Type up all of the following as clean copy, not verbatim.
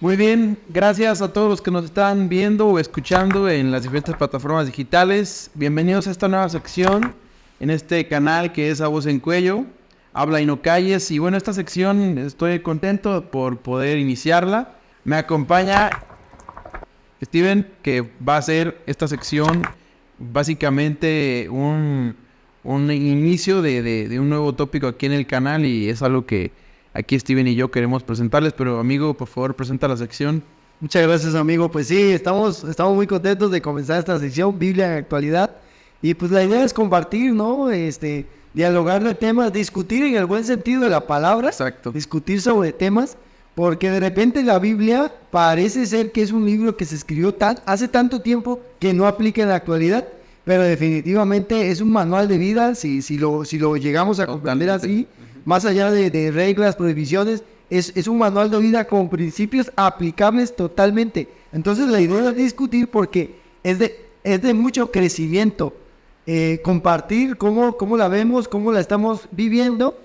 Muy bien, gracias a todos los que nos están viendo o escuchando en las diferentes plataformas digitales. Bienvenidos a esta nueva sección en este canal que es A Voz en Cuello, Habla y no calles. Y bueno, esta sección estoy contento por poder iniciarla. Me acompaña Steven, que va a hacer esta sección básicamente un inicio de un nuevo tópico aquí en el canal, y es algo que aquí Steven y yo queremos presentarles. Pero amigo, por favor, presenta la sección. Muchas gracias, amigo. Pues sí, estamos muy contentos de comenzar esta sección, Biblia en actualidad. Y pues la idea es compartir, ¿no? Dialogar de temas, discutir en el buen sentido de la palabra. Exacto. Discutir sobre temas, porque de repente la Biblia parece ser que es un libro que se escribió hace tanto tiempo que no aplica en la actualidad. Pero definitivamente es un manual de vida, si lo llegamos a comprender así, más allá de reglas, prohibiciones. Es un manual de vida con principios aplicables totalmente. Entonces la idea es discutir porque es de mucho crecimiento. Compartir cómo la vemos, cómo la estamos viviendo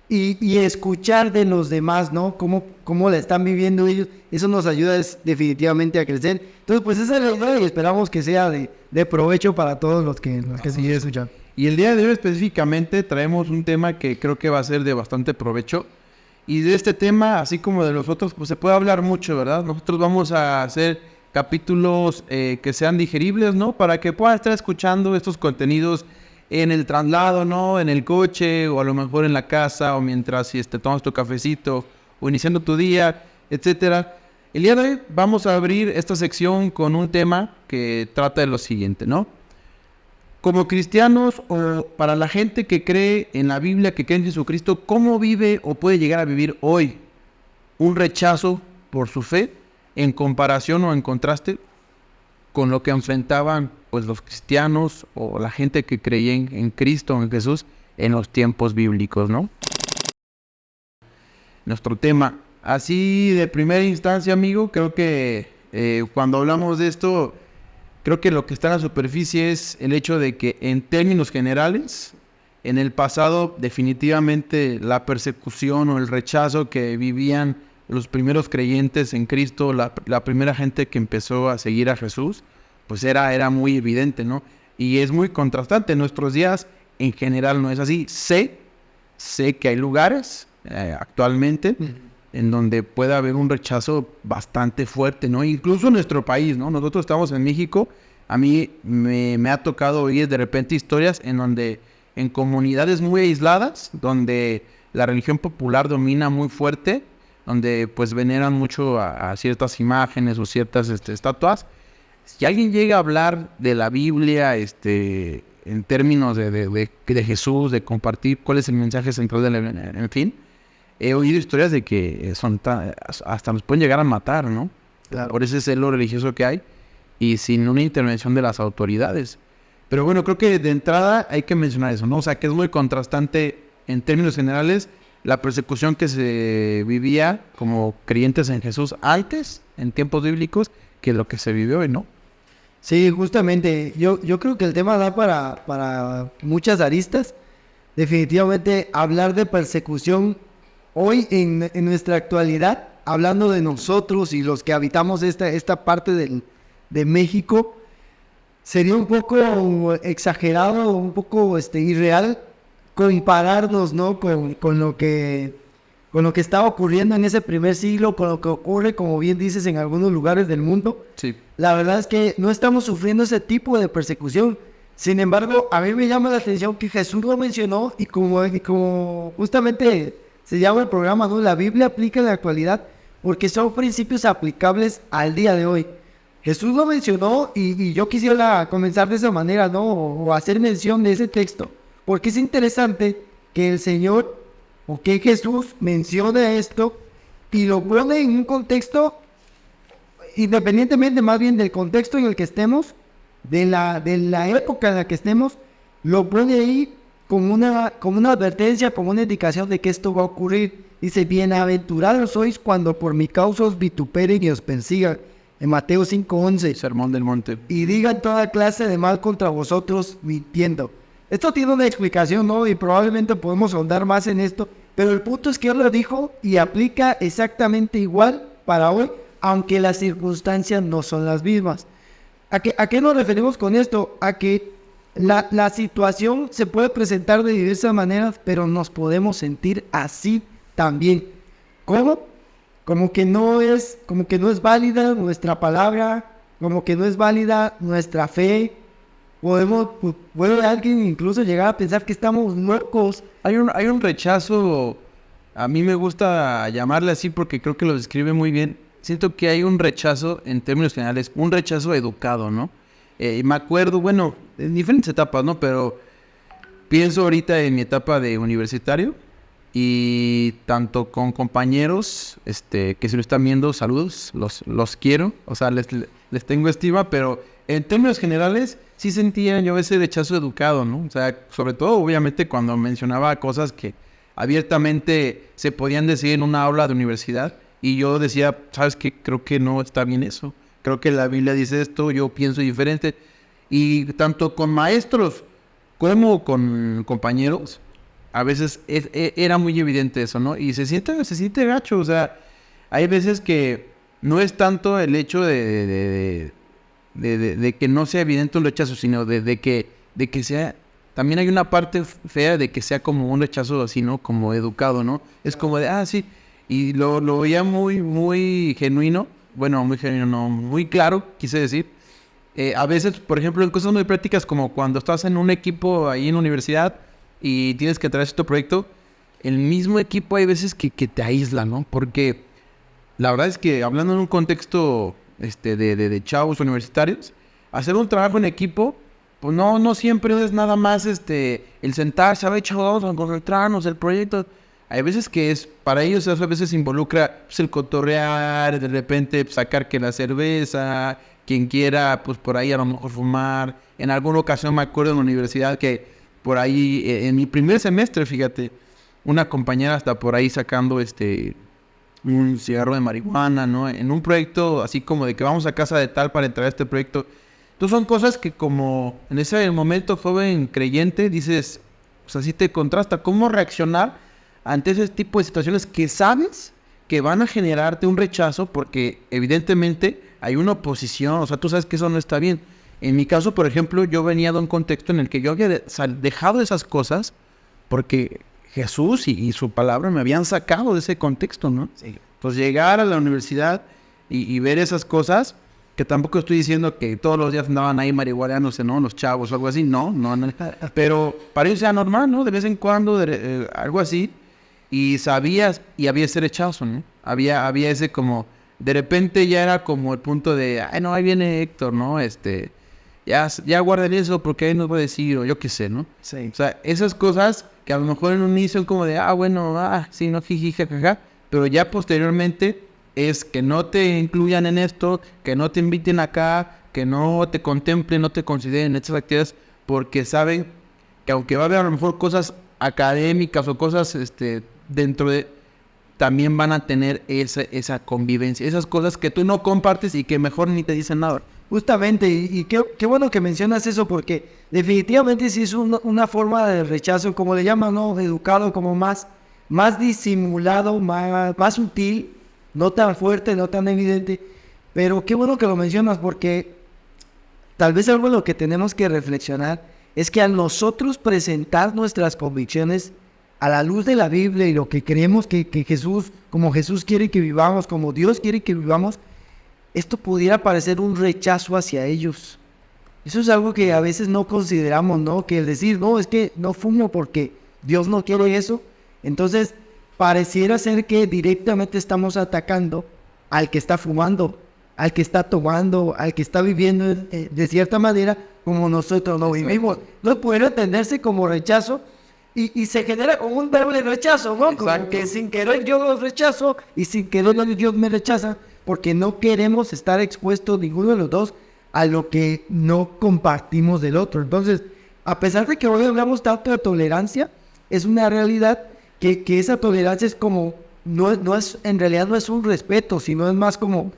y escuchar de los demás, ¿no? Cómo la están viviendo ellos. Eso nos ayuda definitivamente a crecer. Entonces pues esa es la idea y esperamos que sea de provecho para todos los que siguen escuchando. Y el día de hoy específicamente traemos un tema que creo que va a ser de bastante provecho. Y de este tema, así como de los otros, pues se puede hablar mucho, ¿verdad? Nosotros vamos a hacer capítulos que sean digeribles, ¿no? Para que puedan estar escuchando estos contenidos en el traslado, ¿no? En el coche, o a lo mejor en la casa, o mientras tomas tu cafecito, o iniciando tu día, etcétera. El día de hoy vamos a abrir esta sección con un tema que trata de lo siguiente, ¿no? Como cristianos, o para la gente que cree en la Biblia, que cree en Jesucristo, ¿cómo vive o puede llegar a vivir hoy un rechazo por su fe en comparación o en contraste con lo que enfrentaban pues los cristianos o la gente que creía en Cristo, en Jesús, en los tiempos bíblicos, ¿no? Nuestro tema. Así de primera instancia, amigo, creo que cuando hablamos de esto, creo que lo que está en la superficie es el hecho de que en términos generales, en el pasado definitivamente la persecución o el rechazo que vivían los primeros creyentes en Cristo, la primera gente que empezó a seguir a Jesús, pues era muy evidente, ¿no? Y es muy contrastante. En nuestros días en general no es así. Sé que hay lugares actualmente en donde puede haber un rechazo bastante fuerte, ¿no? Incluso en nuestro país, ¿no? Nosotros estamos en México. A mí me ha tocado oír de repente historias en donde en comunidades muy aisladas, donde la religión popular domina muy fuerte, donde pues veneran mucho a ciertas imágenes o ciertas estatuas. Si alguien llega a hablar de la Biblia en términos de Jesús, de compartir cuál es el mensaje central de la Biblia, en fin, he oído historias de que hasta nos pueden llegar a matar, ¿no? Claro. Por ese celo religioso que hay y sin una intervención de las autoridades. Pero bueno, creo que de entrada hay que mencionar eso, ¿no? O sea, que es muy contrastante en términos generales la persecución que se vivía como creyentes en Jesús antes, en tiempos bíblicos, que lo que se vive hoy, ¿no? Sí, justamente. Yo creo que el tema da para muchas aristas. Definitivamente hablar de persecución hoy en nuestra actualidad, hablando de nosotros y los que habitamos esta parte de México, sería un poco exagerado, un poco irreal compararnos, ¿no? con lo que estaba ocurriendo en ese primer siglo, con lo que ocurre, como bien dices, en algunos lugares del mundo. Sí. La verdad es que no estamos sufriendo ese tipo de persecución. Sin embargo, a mí me llama la atención que Jesús lo mencionó y como justamente se llama el programa, ¿no? La Biblia aplica en la actualidad porque son principios aplicables al día de hoy. Jesús lo mencionó y yo quisiera comenzar de esa manera, ¿no? O hacer mención de ese texto, porque es interesante que el Señor o que Jesús mencione esto y lo pone en un contexto, independientemente más bien del contexto en el que estemos, de la época en la que estemos, lo pone ahí como una advertencia, como una indicación de que esto va a ocurrir. Dice: bienaventurados sois cuando por mi causa os vituperen y os persigan, en Mateo 5:11. Sermón del Monte. Y digan toda clase de mal contra vosotros mintiendo. Esto tiene una explicación, ¿no? Y probablemente podemos ahondar más en esto, pero el punto es que Él lo dijo y aplica exactamente igual para hoy aunque las circunstancias no son las mismas. ¿A qué nos referimos con esto? A que la situación se puede presentar de diversas maneras, pero nos podemos sentir así también. ¿Cómo? Como que no es válida nuestra palabra, como que no es válida nuestra fe. Puede alguien incluso llegar a pensar que estamos locos. Hay un rechazo, a mí me gusta llamarle así porque creo que lo describe muy bien. Siento que hay un rechazo, en términos generales, un rechazo educado, ¿no? Me acuerdo, bueno, en diferentes etapas, ¿no? Pero pienso ahorita en mi etapa de universitario y tanto con compañeros, que si lo están viendo, saludos, los quiero, o sea, les tengo estima, pero en términos generales sí sentía yo ese rechazo educado, ¿no? O sea, sobre todo, obviamente, cuando mencionaba cosas que abiertamente se podían decir en una aula de universidad. Y yo decía, ¿sabes qué? Creo que no está bien eso. Creo que la Biblia dice esto, yo pienso diferente. Y tanto con maestros como con compañeros, a veces era muy evidente eso, ¿no? Y se siente gacho, o sea, hay veces que no es tanto el hecho de que no sea evidente un rechazo, sino de que sea... También hay una parte fea de que sea como un rechazo así, ¿no? Como educado, ¿no? Es como de, sí... Y lo veía muy genuino, bueno, muy genuino, no, muy claro, quise decir. A veces, por ejemplo, en cosas muy prácticas, como cuando estás en un equipo ahí en la universidad y tienes que traer este proyecto, el mismo equipo hay veces que te aísla, ¿no? Porque la verdad es que hablando en un contexto de chavos universitarios, hacer un trabajo en equipo, pues no siempre es nada más el sentarse, a ver, chavos, vamos a concentrarnos, el proyecto... Hay veces que para ellos a veces involucra pues, el cotorrear, de repente pues, sacar que la cerveza, quien quiera pues por ahí a lo mejor fumar. En alguna ocasión me acuerdo en la universidad que por ahí, en mi primer semestre, fíjate, una compañera está por ahí sacando un cigarro de marihuana, ¿no? En un proyecto así como de que vamos a casa de tal para entrar a este proyecto. Entonces son cosas que como en ese momento joven creyente dices, pues así te contrasta, ¿cómo reaccionar ante ese tipo de situaciones que sabes que van a generarte un rechazo porque evidentemente hay una oposición, o sea, tú sabes que eso no está bien? En mi caso, por ejemplo, yo venía de un contexto en el que yo había dejado esas cosas porque Jesús y su palabra me habían sacado de ese contexto, ¿no? Sí. Entonces llegar a la universidad y ver esas cosas, que tampoco estoy diciendo que todos los días andaban ahí marihuaneándose, ¿no? Los chavos o algo así, no, pero para ellos era normal, ¿no? De vez en cuando, algo así. Y sabías, y había ese rechazo, ¿no? Había ese como, de repente ya era como el punto de, no, ahí viene Héctor, ¿no? Ya guarden eso porque ahí nos va a decir, o yo qué sé, ¿no? Sí. O sea, esas cosas que a lo mejor en un inicio son como de, sí, no, jiji, jajaja, pero ya posteriormente es que no te incluyan en esto, que no te inviten acá, que no te contemplen, no te consideren estas actividades, porque saben que aunque va a haber a lo mejor cosas académicas o cosas, dentro de, también van a tener esa convivencia, esas cosas que tú no compartes y que mejor ni te dicen nada. Justamente, y qué bueno que mencionas eso, porque definitivamente sí es una forma de rechazo, como le llaman, ¿no? Educado, como más disimulado, más sutil, no tan fuerte, no tan evidente. Pero qué bueno que lo mencionas, porque tal vez algo en lo que tenemos que reflexionar es que al nosotros presentar nuestras convicciones a la luz de la Biblia y lo que creemos que Jesús, como Jesús quiere que vivamos, como Dios quiere que vivamos, esto pudiera parecer un rechazo hacia ellos. Eso es algo que a veces no consideramos, ¿no? Que el decir, no, es que no fumo porque Dios no quiere eso. Entonces, pareciera ser que directamente estamos atacando al que está fumando, al que está tomando, al que está viviendo de cierta manera como nosotros lo vivimos. No puede entenderse como rechazo y se genera como un doble rechazo, ¿no? Como que sin querer yo los rechazo y sin querer Dios me rechaza, porque no queremos estar expuestos ninguno de los dos a lo que no compartimos del otro. Entonces, a pesar de que hoy hablamos tanto de tolerancia, es una realidad que esa tolerancia es como, en realidad no es un respeto, sino es más como,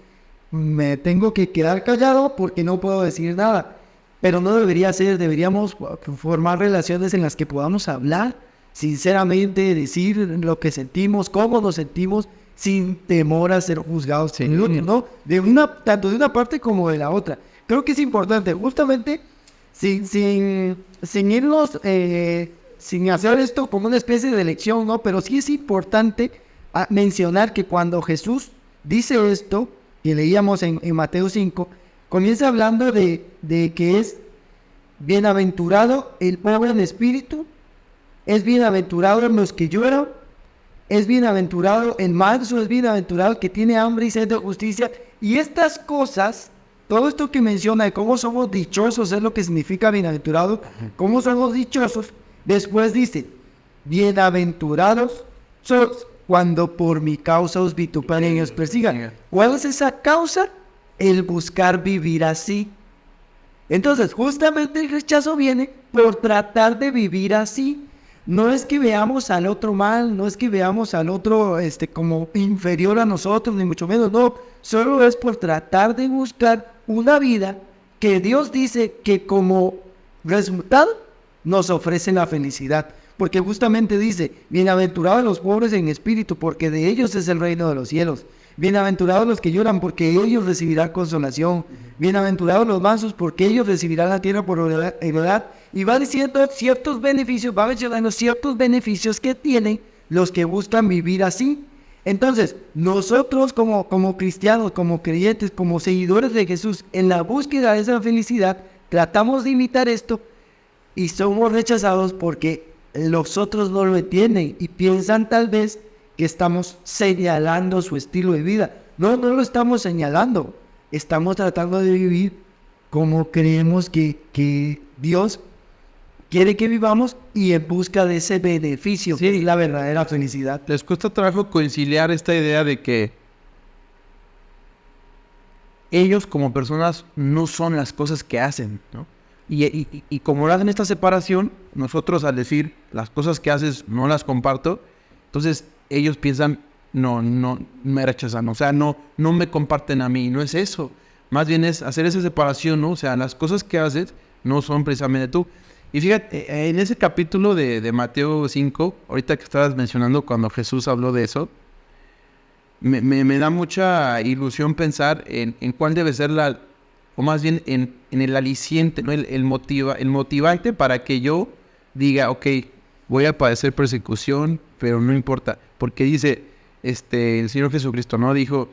me tengo que quedar callado porque no puedo decir nada. Pero no debería ser, deberíamos formar relaciones en las que podamos hablar sinceramente, decir lo que sentimos, cómo nos sentimos, sin temor a ser juzgados Sí. por el otro, ¿no? Tanto de una parte como de la otra. Creo que es importante, justamente, sin irnos, sin hacer esto como una especie de lección, ¿no? Pero sí es importante mencionar que cuando Jesús dice esto, que leíamos en Mateo 5, comienza hablando de que es bienaventurado el pobre en espíritu, es bienaventurado los que lloran, es bienaventurado el manso, es bienaventurado el que tiene hambre y sed de justicia. Y estas cosas, todo esto que menciona de cómo somos dichosos es lo que significa bienaventurado, cómo somos dichosos, después dice, bienaventurados sois cuando por mi causa os vituperen y os persigan. ¿Cuál es esa causa? El buscar vivir así. Entonces, justamente el rechazo viene por tratar de vivir así. No es que veamos al otro mal, no es que veamos al otro como inferior a nosotros, ni mucho menos, no. Solo es por tratar de buscar una vida que Dios dice que como resultado nos ofrece la felicidad. Porque justamente dice, bienaventurados los pobres en espíritu, porque de ellos es el reino de los cielos. Bienaventurados los que lloran, porque ellos recibirán consolación. Bienaventurados los mansos, porque ellos recibirán la tierra por heredad. Y va diciendo ciertos beneficios, va mencionando ciertos beneficios que tienen los que buscan vivir así. Entonces, nosotros como cristianos, como creyentes, como seguidores de Jesús, en la búsqueda de esa felicidad, tratamos de imitar esto y somos rechazados porque los otros no lo entienden y piensan tal vez que estamos señalando su estilo de vida. No lo estamos señalando. Estamos tratando de vivir como creemos que Dios quiere que vivamos y en busca de ese beneficio, que es la verdadera felicidad. Les cuesta trabajo conciliar esta idea de que ellos como personas no son las cosas que hacen, ¿no? Y como hacen esta separación, nosotros al decir las cosas que haces no las comparto, entonces ellos piensan, no me rechazan, o sea, no me comparten a mí, no es eso. Más bien es hacer esa separación, ¿no? O sea, las cosas que haces no son precisamente tú. Y fíjate, en ese capítulo de Mateo 5, ahorita que estabas mencionando cuando Jesús habló de eso, me da mucha ilusión pensar en cuál debe ser o más bien en el aliciente, ¿no? el motivante para que yo diga, ok, voy a padecer persecución, pero no importa. Porque dice, el Señor Jesucristo, ¿no? Dijo,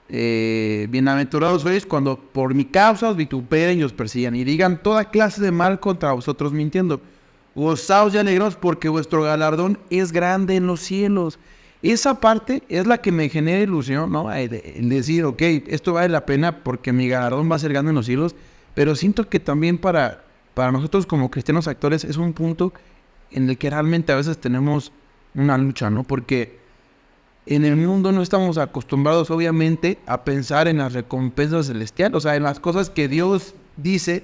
bienaventurados sois cuando por mi causa os vituperen y os persigan y digan toda clase de mal contra vosotros mintiendo. Gozaos y alegraos porque vuestro galardón es grande en los cielos. Esa parte es la que me genera ilusión, ¿no? El decir, ok, esto vale la pena porque mi galardón va a ser grande en los cielos, pero siento que también para nosotros como cristianos actores es un punto en el que realmente a veces tenemos una lucha, ¿no? Porque en el mundo no estamos acostumbrados, obviamente, a pensar en las recompensas celestiales, o sea, en las cosas que Dios dice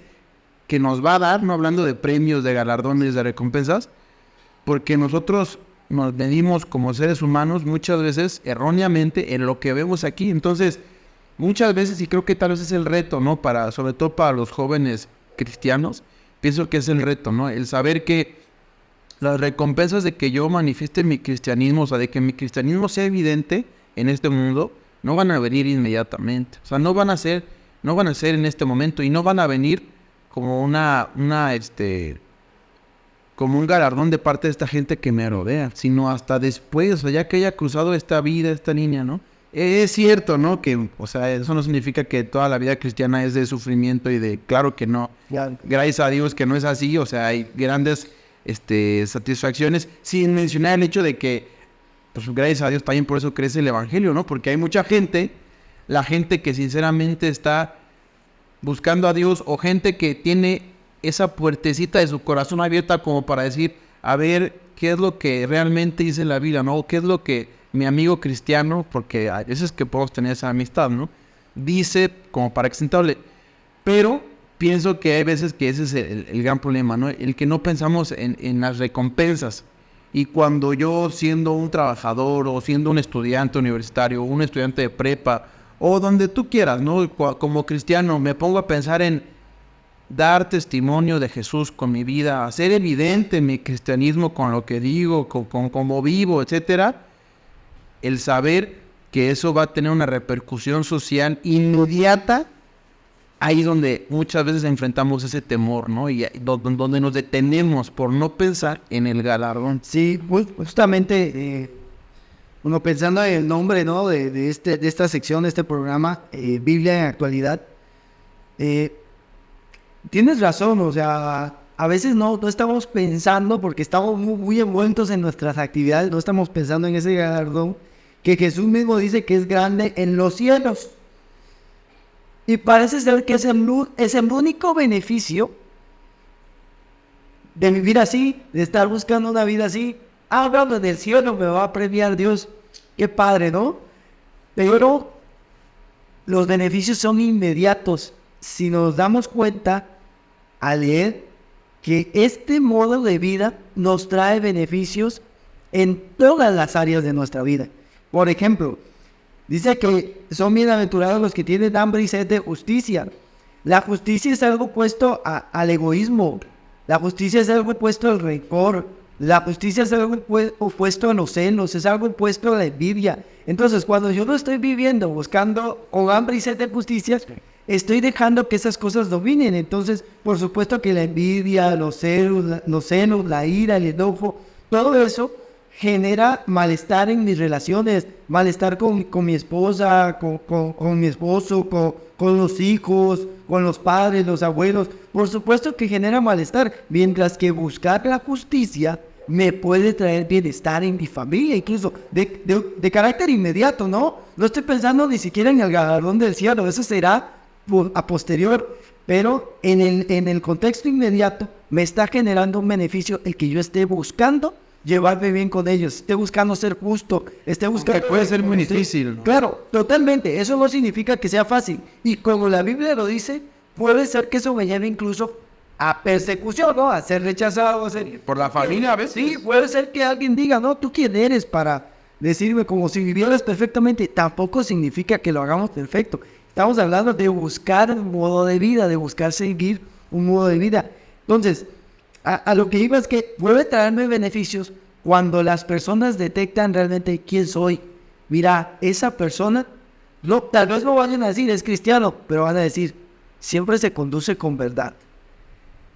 que nos va a dar, no hablando de premios, de galardones, de recompensas, porque nosotros nos medimos como seres humanos muchas veces erróneamente en lo que vemos aquí. Entonces, muchas veces, y creo que tal vez es el reto, ¿no? Sobre todo para los jóvenes cristianos, pienso que es el reto, ¿no? El saber que las recompensas de que yo manifieste mi cristianismo, o sea, de que mi cristianismo sea evidente en este mundo, no van a venir inmediatamente. O sea, no van a ser en este momento y no van a venir como como un galardón de parte de esta gente que me rodea, sino hasta después, o sea, ya que haya cruzado esta vida, esta niña, ¿no? Es cierto, ¿no? Que, o sea, eso no significa que toda la vida cristiana es de sufrimiento y claro que no. Gracias a Dios que no es así, o sea, hay grandes satisfacciones, sin mencionar el hecho de que, pues gracias a Dios también por eso crece el evangelio, ¿no? Porque hay mucha gente, la gente que sinceramente está buscando a Dios o gente que tiene esa puertecita de su corazón abierta como para decir, a ver, ¿qué es lo que realmente dice la Biblia, no? ¿Qué es lo que mi amigo cristiano, porque a veces que podemos tener esa amistad, ¿no? Dice como para exentarle. Pero pienso que hay veces que ese es el gran problema, ¿no? El que no pensamos en las recompensas. Y cuando yo, siendo un trabajador o siendo un estudiante universitario, un estudiante de prepa, o donde tú quieras, ¿no? Como cristiano, me pongo a pensar en dar testimonio de Jesús con mi vida, hacer evidente mi cristianismo con lo que digo, con cómo vivo, etcétera. El saber que eso va a tener una repercusión social inmediata, ahí es donde muchas veces enfrentamos ese temor, ¿no? Y donde nos detenemos por no pensar en el galardón. Sí, justamente, bueno, pensando en el nombre, ¿no? de esta sección, de este programa, Biblia en actualidad, tienes razón, o sea, a veces no estamos pensando, porque estamos muy envueltos en nuestras actividades, no estamos pensando en ese galardón que Jesús mismo dice que es grande en los cielos. Y parece ser que es el único beneficio de vivir así, de estar buscando una vida así. Hablando del cielo, me va a premiar Dios. Qué padre, ¿no? Pero los beneficios son inmediatos. Si nos damos cuenta al leer que este modo de vida nos trae beneficios en todas las áreas de nuestra vida. Por ejemplo, dice que son bienaventurados los que tienen hambre y sed de justicia. La justicia es algo opuesto al egoísmo. La justicia es algo opuesto al rencor. La justicia es algo opuesto a los celos. Es algo opuesto a la envidia. Entonces, cuando yo no estoy viviendo buscando con hambre y sed de justicia, estoy dejando que esas cosas dominen. Entonces, por supuesto que la envidia, los celos, la ira, el enojo, todo eso genera malestar en mis relaciones, malestar con mi esposa, con mi esposo, con los hijos, con los padres, los abuelos. Por supuesto que genera malestar, mientras que buscar la justicia me puede traer bienestar en mi familia, incluso de carácter inmediato, ¿no? No estoy pensando ni siquiera en el galardón del cielo, eso será a posterior, pero en el contexto inmediato me está generando un beneficio el que yo esté buscando llevarme bien con ellos, esté buscando ser justo, esté buscando... Que puede ser muy difícil, ¿no? Claro, totalmente, eso no significa que sea fácil, y como la Biblia lo dice, puede ser que eso me lleve incluso a persecución, ¿no? A ser rechazado, a ser... Por la familia a veces. Sí, puede ser que alguien diga, no, ¿tú quién eres para decirme como si vivieras perfectamente? Tampoco significa que lo hagamos perfecto. Estamos hablando de buscar un modo de vida, de buscar seguir un modo de vida. Entonces, a lo que iba es que puede traerme beneficios cuando las personas detectan realmente quién soy. Mira, esa persona, no, tal vez no vayan a decir es cristiano, pero van a decir, siempre se conduce con verdad,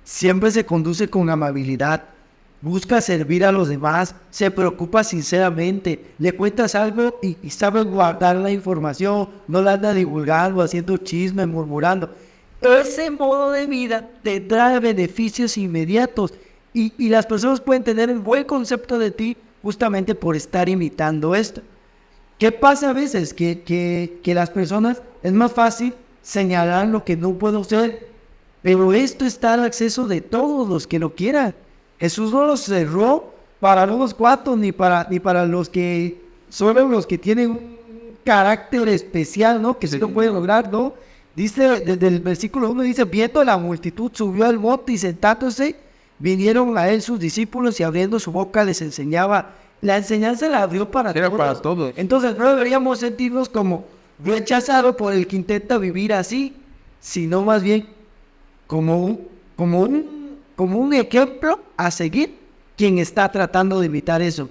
siempre se conduce con amabilidad, busca servir a los demás, se preocupa sinceramente, le cuentas algo y sabe guardar la información, no la anda divulgando, haciendo chisme, murmurando. Ese modo de vida te trae beneficios inmediatos y las personas pueden tener un buen concepto de ti justamente por estar imitando esto. ¿Qué pasa a veces? Que las personas es más fácil señalar lo que no puedo ser, pero esto está al acceso de todos los que lo quieran. Jesús no los cerró para los cuantos ni para los que solo los que tienen un carácter especial, ¿no? Que sí lo pueden lograr, ¿no? Dice, desde el versículo 1 dice, viendo la multitud, subió al monte y sentándose, vinieron a él sus discípulos y abriendo su boca les enseñaba. La enseñanza la abrió para todos. Para todos. Entonces no deberíamos sentirnos como rechazados por el que intenta vivir así, sino más bien como un ejemplo a seguir quien está tratando de evitar eso.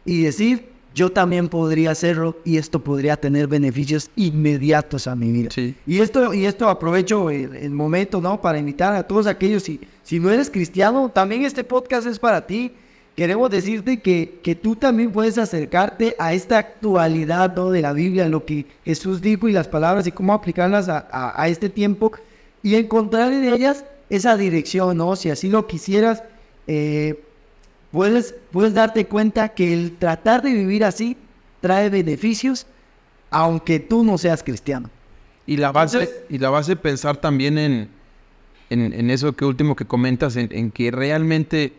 Y decir, yo también podría hacerlo y esto podría tener beneficios inmediatos a mi vida. Sí. Y esto aprovecho el momento, ¿no? Para invitar a todos aquellos, si no eres cristiano, también este podcast es para ti. Queremos decirte que tú también puedes acercarte a esta actualidad, ¿no? De la Biblia, lo que Jesús dijo y las palabras y cómo aplicarlas a este tiempo y encontrar en ellas esa dirección, ¿no? Si así lo quisieras, puedes darte cuenta que el tratar de vivir así trae beneficios, aunque tú no seas cristiano. Y la base pensar también en eso que último que comentas, en que realmente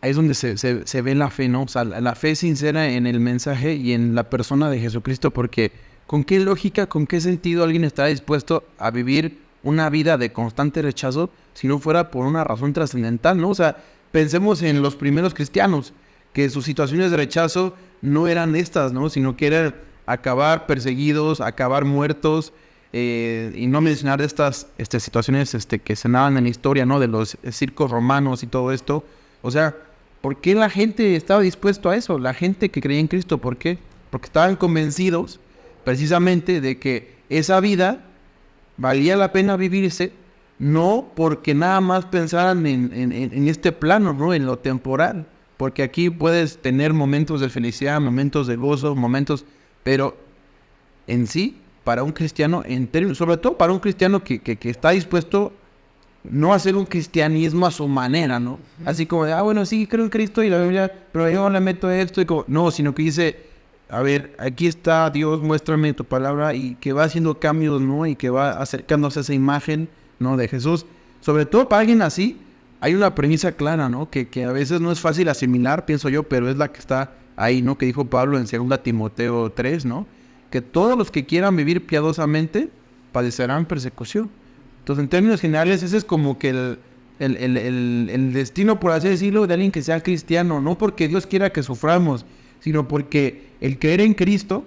ahí es donde se ve la fe, ¿no? O sea, la fe sincera en el mensaje y en la persona de Jesucristo, porque ¿con qué lógica, con qué sentido alguien está dispuesto a vivir una vida de constante rechazo si no fuera por una razón trascendental, ¿no? O sea, pensemos en los primeros cristianos, que sus situaciones de rechazo no eran estas, ¿no? Sino que eran acabar perseguidos, acabar muertos, y no mencionar estas situaciones que se daban en la historia, ¿no? De los circos romanos y todo esto. O sea, ¿por qué la gente estaba dispuesto a eso? La gente que creía en Cristo, ¿por qué? porque estaban convencidos precisamente de que esa vida valía la pena vivirse, no porque nada más pensaran en este plano, ¿no? En lo temporal, porque aquí puedes tener momentos de felicidad, momentos de gozo, pero en sí, para un cristiano, sobre todo para un cristiano que está dispuesto no a hacer un cristianismo a su manera, ¿no? Así como de, bueno, sí, creo en Cristo y la Biblia, pero yo le meto esto y como... No, sino que dice, a ver, aquí está Dios, muéstrame tu palabra, y que va haciendo cambios, ¿no? Y que va acercándose a esa imagen, ¿no? De Jesús. Sobre todo para alguien así, hay una premisa clara, ¿no? Que a veces no es fácil asimilar, pienso yo, pero es la que está ahí, ¿no? Que dijo Pablo en 2 Timoteo 3, ¿no? Que todos los que quieran vivir piadosamente padecerán persecución. Entonces, en términos generales, ese es como que el destino, por así decirlo, de alguien que sea cristiano. No porque Dios quiera que suframos, sino porque el creer en Cristo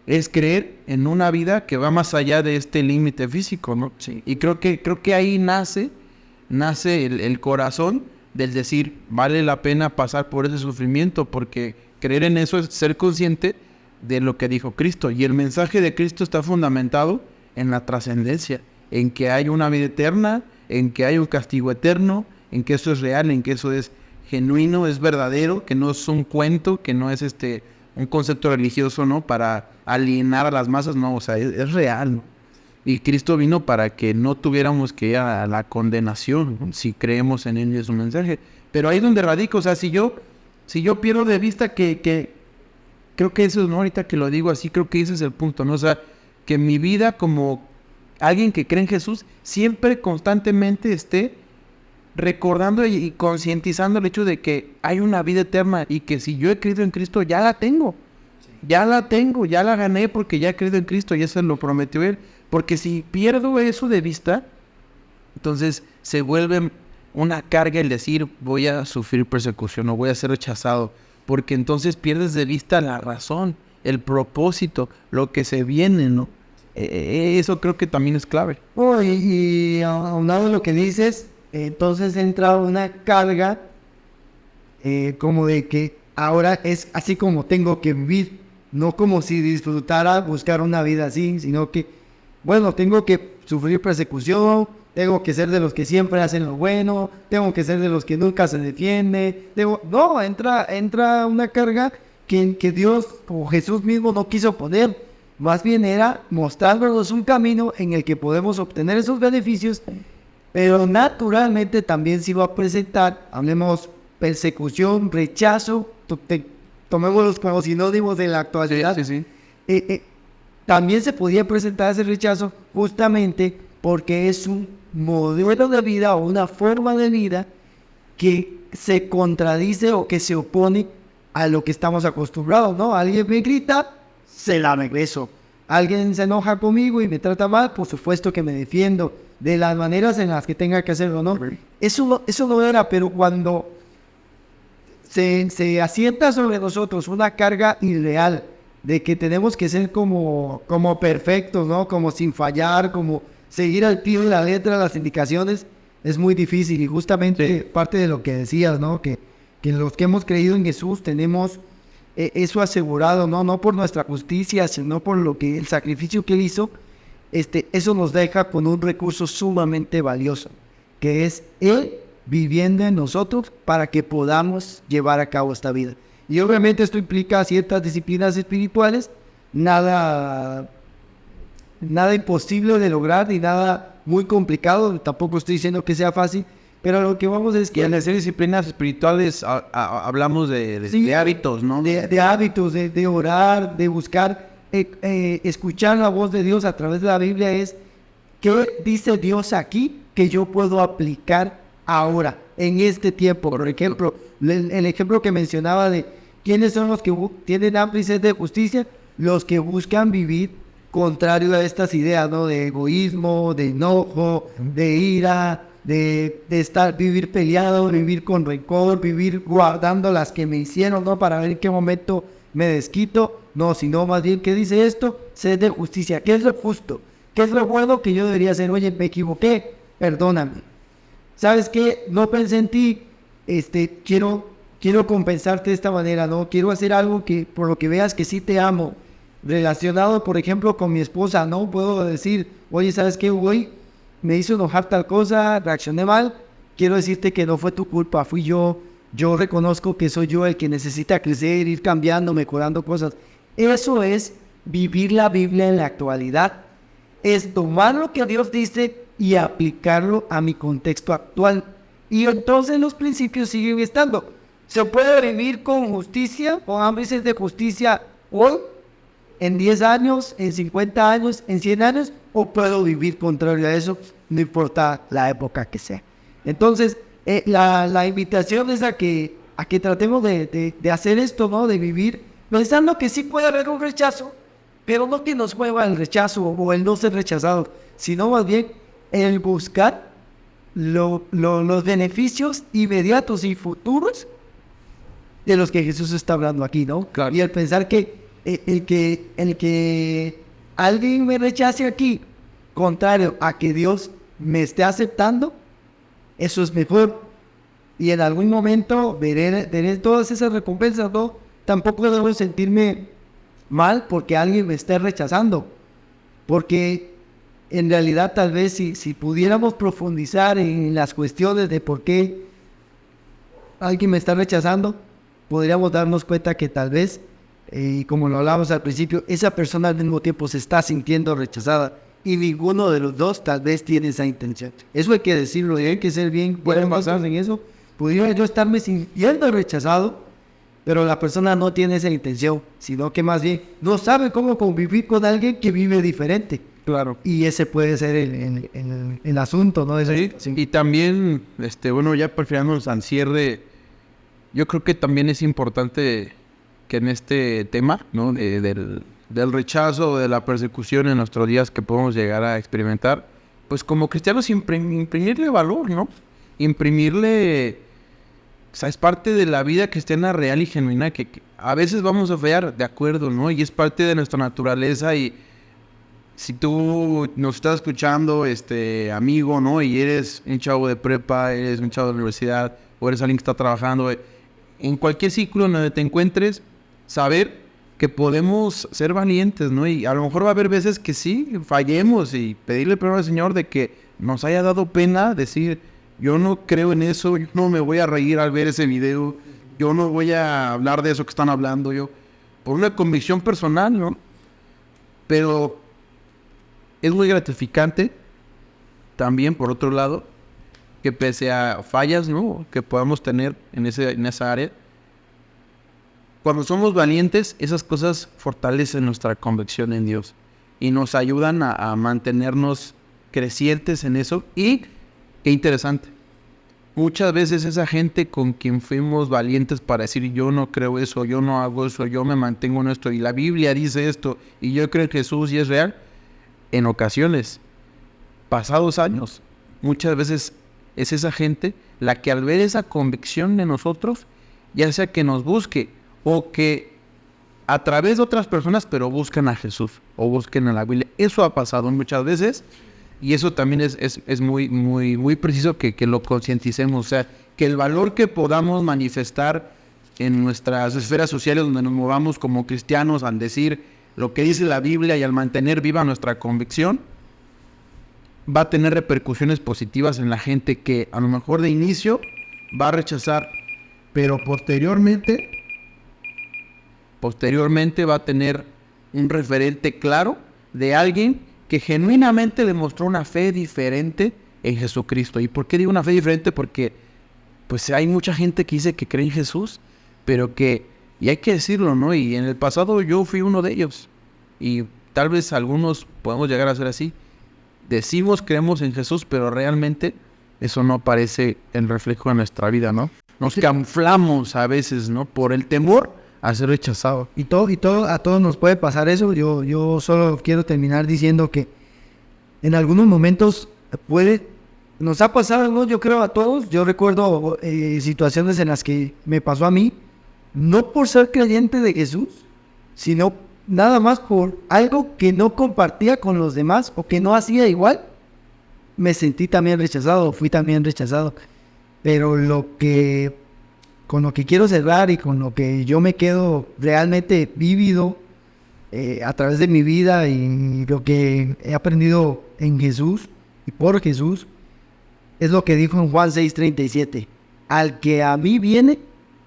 es creer en una vida que va más allá de este límite físico, ¿no? Sí. Y creo que ahí nace el corazón del decir, vale la pena pasar por ese sufrimiento, porque creer en eso es ser consciente de lo que dijo Cristo. Y el mensaje de Cristo está fundamentado en la trascendencia, en que hay una vida eterna, en que hay un castigo eterno, en que eso es real, en que eso es genuino, es verdadero, que no es un cuento, que no es un concepto religioso, ¿no? Para alienar a las masas, no, o sea, es real, ¿no? Y Cristo vino para que no tuviéramos que ir a la condenación, ¿no? Si creemos en Él y en su mensaje. Pero ahí es donde radica, o sea, si yo pierdo de vista que creo que eso, ¿no? Ahorita que lo digo así, creo que ese es el punto, ¿no? O sea, que mi vida como alguien que cree en Jesús siempre constantemente esté recordando y concientizando el hecho de que hay una vida eterna y que si yo he creído en Cristo ya la tengo. Ya la tengo, ya la gané porque ya he creído en Cristo y eso lo prometió Él. Porque si pierdo eso de vista, entonces se vuelve una carga el decir voy a sufrir persecución o voy a ser rechazado. Porque entonces pierdes de vista la razón, el propósito, lo que se viene, ¿no? Eso creo que también es clave. Y aunado a lo que dices, entonces entra una carga como de que ahora es así como tengo que vivir, no como si disfrutara buscar una vida así, sino que, bueno, tengo que sufrir persecución, tengo que ser de los que siempre hacen lo bueno, tengo que ser de los que nunca se defiende. No, entra una carga que Dios o Jesús mismo no quiso poner. Más bien era mostrándonos un camino en el que podemos obtener esos beneficios, pero naturalmente también se iba a presentar, hablemos persecución, rechazo, tomémoslos como sinónimos de la actualidad. Sí. También se podía presentar ese rechazo justamente porque es un modelo de vida o una forma de vida que se contradice o que se opone a lo que estamos acostumbrados, ¿no? Alguien me grita, se la regreso. Alguien se enoja conmigo y me trata mal, por supuesto que me defiendo de las maneras en las que tenga que hacerlo, ¿no? Eso no era, pero cuando se asienta sobre nosotros una carga irreal de que tenemos que ser como perfectos, ¿no? Como sin fallar, como seguir al pie de la letra las indicaciones, es muy difícil. Y justamente parte de lo que decías, ¿no? Que los que hemos creído en Jesús tenemos eso asegurado, no por nuestra justicia, sino por lo que el sacrificio que Él hizo. Eso nos deja con un recurso sumamente valioso, que es Él viviendo en nosotros para que podamos llevar a cabo esta vida. Y obviamente esto implica ciertas disciplinas espirituales, nada imposible de lograr ni nada muy complicado. Tampoco estoy diciendo que sea fácil, pero lo que vamos es que y al decir disciplinas espirituales hablamos de hábitos, ¿no? De hábitos, de orar, de buscar escuchar la voz de Dios a través de la Biblia. Es ¿qué dice Dios aquí que yo puedo aplicar ahora, en este tiempo? Por ejemplo, el ejemplo que mencionaba de quiénes son los que tienen hambre y sed de justicia, los que buscan vivir contrario a estas ideas, ¿no? De egoísmo, de enojo, de ira, de vivir peleado, vivir con rencor, vivir guardando las que me hicieron, ¿no? Para ver en qué momento me desquito. No, sino más bien, ¿qué dice esto? Sed de justicia. ¿Qué es lo justo? ¿Qué es lo bueno que yo debería hacer? Oye, me equivoqué, perdóname. ¿Sabes qué? No pensé en ti, quiero quiero compensarte de esta manera, ¿no? Quiero hacer algo que, por lo que veas que sí te amo. Relacionado, por ejemplo, con mi esposa, ¿no? Puedo decir, oye, ¿sabes qué, güey? Me hizo enojar tal cosa, reaccioné mal. Quiero decirte que no fue tu culpa, fui yo. Yo reconozco que soy yo el que necesita crecer, ir cambiando, mejorando cosas. Eso es vivir la Biblia en la actualidad. Es tomar lo que Dios dice y aplicarlo a mi contexto actual. Y entonces los principios siguen estando. Se puede vivir con justicia, con ámbices de justicia hoy, en 10 años, en 50 años, en 100 años, o puedo vivir contrario a eso, no importa la época que sea. Entonces, la invitación es a que tratemos de hacer esto, ¿no? De vivir, pensando que sí puede haber un rechazo, pero no que nos mueva el rechazo o el no ser rechazado, sino más bien el buscar los beneficios inmediatos y futuros de los que Jesús está hablando aquí, ¿no? Claro. Y el pensar que el que alguien me rechace aquí, contrario a que Dios me esté aceptando, eso es mejor. Y en algún momento veré todas esas recompensas, ¿no? Tampoco debo sentirme mal porque alguien me esté rechazando. Porque en realidad tal vez si pudiéramos profundizar en las cuestiones de por qué alguien me está rechazando, podríamos darnos cuenta que tal vez, como lo hablábamos al principio, esa persona al mismo tiempo se está sintiendo rechazada y ninguno de los dos tal vez tiene esa intención. Eso hay que decirlo, y hay que ser bien basarse en eso. Pudiera yo estarme sintiendo rechazado, pero la persona no tiene esa intención, sino que más bien no sabe cómo convivir con alguien que vive diferente. Claro. Y ese puede ser el asunto, ¿no? Sí. Y también, bueno, ya prefiriéndonos al cierre, yo creo que también es importante que en este tema, ¿no? Del rechazo, de la persecución en nuestros días que podemos llegar a experimentar, pues como cristianos imprimirle valor, ¿no? Imprimirle, o sea, es parte de la vida cristiana real y genuina que a veces vamos a fallar, de acuerdo, ¿no? Y es parte de nuestra naturaleza. Y si tú nos estás escuchando, amigo, ¿no? Y eres un chavo de prepa, eres un chavo de universidad, o eres alguien que está trabajando, en cualquier ciclo en donde te encuentres, saber que podemos ser valientes, ¿no? Y a lo mejor va a haber veces que sí, fallemos, y pedirle perdón al Señor de que nos haya dado pena decir, yo no creo en eso, yo no me voy a reír al ver ese video, yo no voy a hablar de eso que están hablando, yo, por una convicción personal, ¿no? Pero es muy gratificante también, por otro lado, que pese a fallas, ¿no?, que podamos tener en esa área, cuando somos valientes, esas cosas fortalecen nuestra convicción en Dios y nos ayudan a mantenernos crecientes en eso. Y qué interesante, muchas veces esa gente con quien fuimos valientes para decir yo no creo eso, yo no hago eso, yo me mantengo en esto y la Biblia dice esto y yo creo en Jesús y es real, en ocasiones, pasados años, muchas veces es esa gente la que al ver esa convicción de nosotros, ya sea que nos busque o que a través de otras personas, pero buscan a Jesús o busquen a la Biblia. Eso ha pasado muchas veces y eso también es muy, muy, muy preciso que lo concienticemos. O sea, que el valor que podamos manifestar en nuestras esferas sociales donde nos movamos como cristianos al decir lo que dice la Biblia y al mantener viva nuestra convicción, va a tener repercusiones positivas en la gente que a lo mejor de inicio va a rechazar, pero posteriormente va a tener un referente claro de alguien que genuinamente demostró una fe diferente en Jesucristo. ¿Y por qué digo una fe diferente? Porque pues hay mucha gente que dice que cree en Jesús, pero que, y hay que decirlo, ¿no? Y en el pasado yo fui uno de ellos, y tal vez algunos podemos llegar a ser así. Decimos creemos en Jesús, pero realmente eso no aparece el reflejo de nuestra vida, ¿no? Nos camuflamos a veces, ¿no? Por el temor a ser rechazado. Y a todos nos puede pasar eso. Yo solo quiero terminar diciendo que en algunos momentos nos ha pasado, ¿no? Yo creo a todos. Yo recuerdo situaciones en las que me pasó a mí, no por ser creyente de Jesús, sino nada más por algo que no compartía con los demás o que no hacía igual. Me sentí también rechazado, fui también rechazado. Pero lo que con lo que quiero cerrar y con lo que yo me quedo realmente vívido a través de mi vida y lo que he aprendido en Jesús y por Jesús, es lo que dijo en Juan 6:37. Al que a mí viene,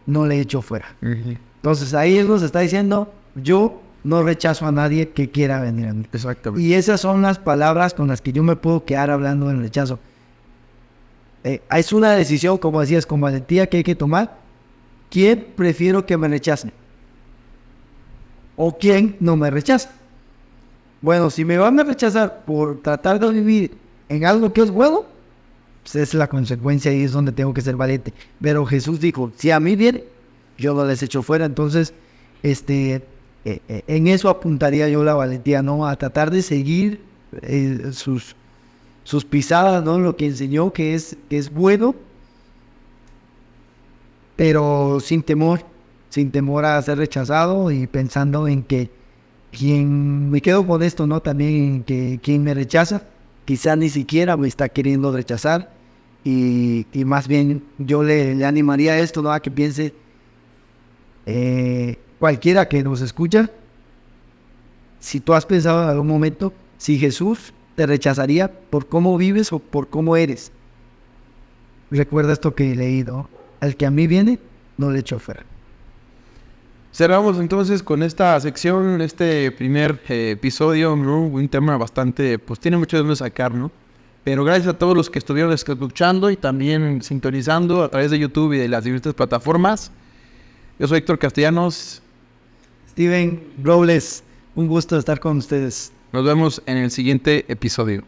no le echo fuera. Entonces ahí Él nos está diciendo, yo no rechazo a nadie que quiera venir a mí. Exactamente. Y esas son las palabras con las que yo me puedo quedar hablando del rechazo. Es una decisión, como decías, con valentía que hay que tomar. ¿Quién prefiero que me rechace? ¿O quién no me rechaza? Bueno, si me van a rechazar por tratar de vivir en algo que es bueno, pues es la consecuencia y es donde tengo que ser valiente. Pero Jesús dijo, si a mí viene, yo no les echo fuera. Entonces, en eso apuntaría yo la valentía, ¿no? A tratar de seguir sus pisadas, ¿no? Lo que enseñó que es bueno, pero sin temor a ser rechazado y pensando en que me quedo con esto, ¿no? También en que quien me rechaza, quizá ni siquiera me está queriendo rechazar y más bien yo le animaría a esto, ¿no? A que piense cualquiera que nos escucha, si tú has pensado en algún momento, si Jesús te rechazaría por cómo vives o por cómo eres. Recuerda esto que he leído, al que a mí viene, no le echo fuera. Cerramos entonces con esta sección, este primer episodio, ¿no? Un tema bastante, pues tiene mucho de dónde sacar, ¿no? Pero gracias a todos los que estuvieron escuchando y también sintonizando a través de YouTube y de las diferentes plataformas. Yo soy Héctor Castellanos. Steven Robles, un gusto estar con ustedes. Nos vemos en el siguiente episodio.